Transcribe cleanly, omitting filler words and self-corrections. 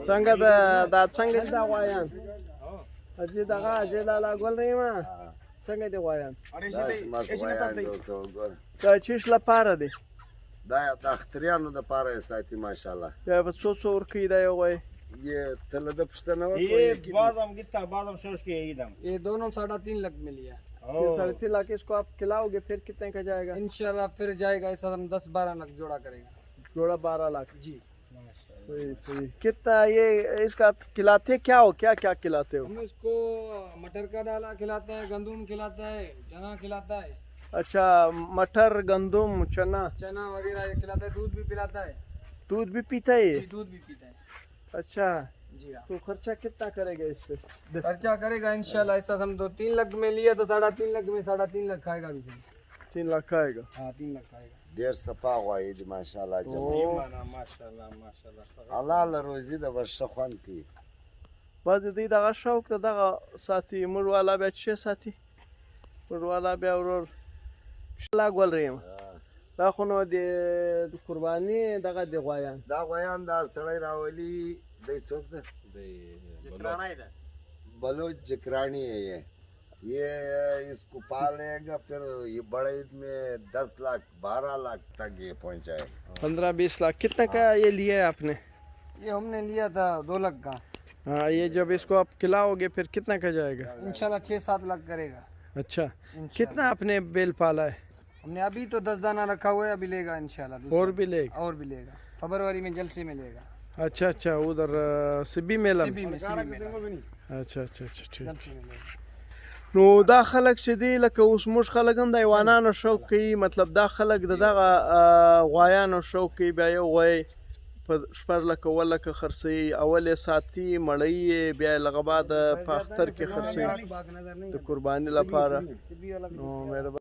څنګه دا څنګه دا غوایان اجي دغه اجي لا ګول ریما څنګه دی غوایان دا چیش لپاره دی دا د اختریانو د پاره ساتي ماشاءالله یا په څو ورکی دا یو غوای ये तले द पुछतना वो ये बादाम कितना बादाम सोच के एकदम ये दोनों 3.5 लाख में लिया 3.5 लाख इसको आप खिलाओगे फिर कितने का जाएगा इंशाल्लाह फिर जाएगा ऐसा हम 10-12 लाख जोड़ा करेगा जोड़ा 12 लाख जी सही सही कितना ये इसका खिलाते क्या हो क्या क्या खिलाते हो हम इसको मटर का डाला खिलाते हैं गंदुम खिलाता है चना खिलाता है अच्छा मटर गंदुम चना वगैरह ये खिलाता है दूध भी पिलाता है दूध भी पीता है जी दूध भी पीता है अच्छा जी हाँ तो खर्चा कितना करेगा इस पे खर्चा करेगा इंशाल्लाह ऐसा हम 2-3 लाख में लिया तो 3.5 लाख में 3.5 लाख खाएगा भी 3 लाख आएगा हाँ 3 लाख खाएगा ډیر صفا غوای دي ماشاءالله माशाल्लाह حلال روزي د ورشخوان کی بعد دې دغه شوق ته دغه ساتي مور والا بیا چې ساتي مور والا بیا ورور لا ګول ریم دا خو نو د قرباني دغه د غوایان دا غویان دا سړی راولي د څوک ده بلوچ جکرانی है ये इसको पालेगा फिर ये बड़े में 10 लाख 12 लाख तक ये पहुंचाए 15-20 लाख कितने का ये लिया है आपने ये हमने लिया था 2 लाख का हाँ ये जब इसको आप खिलाओगे फिर कितना का जाएगा इंशाल्लाह 6-7 लाख करेगा अच्छा कितना आपने बेल पाला है हमने अभी तो 10 दाना रखा हुआ है अभी लेगा इंशाल्लाह और भी लेगा और भी लेगा फरवरी में जलसे में लेगा अच्छा अच्छा उधर सिबी मेला सिबी में अच्छा अच्छा अच्छा ठीक जलसे में लेगा نو دا خلک چې دی لکه اوس موږ خلک هم د حیوانانو شوق کوي مطلب دا خلک دغه غوایانو شوق کوي بیا یو غوی په شپږ لکه اووه لکه خرڅوي اول یې ساتي مړوي یې بیا یې لغه بعد په اختر کې خرڅوي د قرباني لپاره نو مهرباني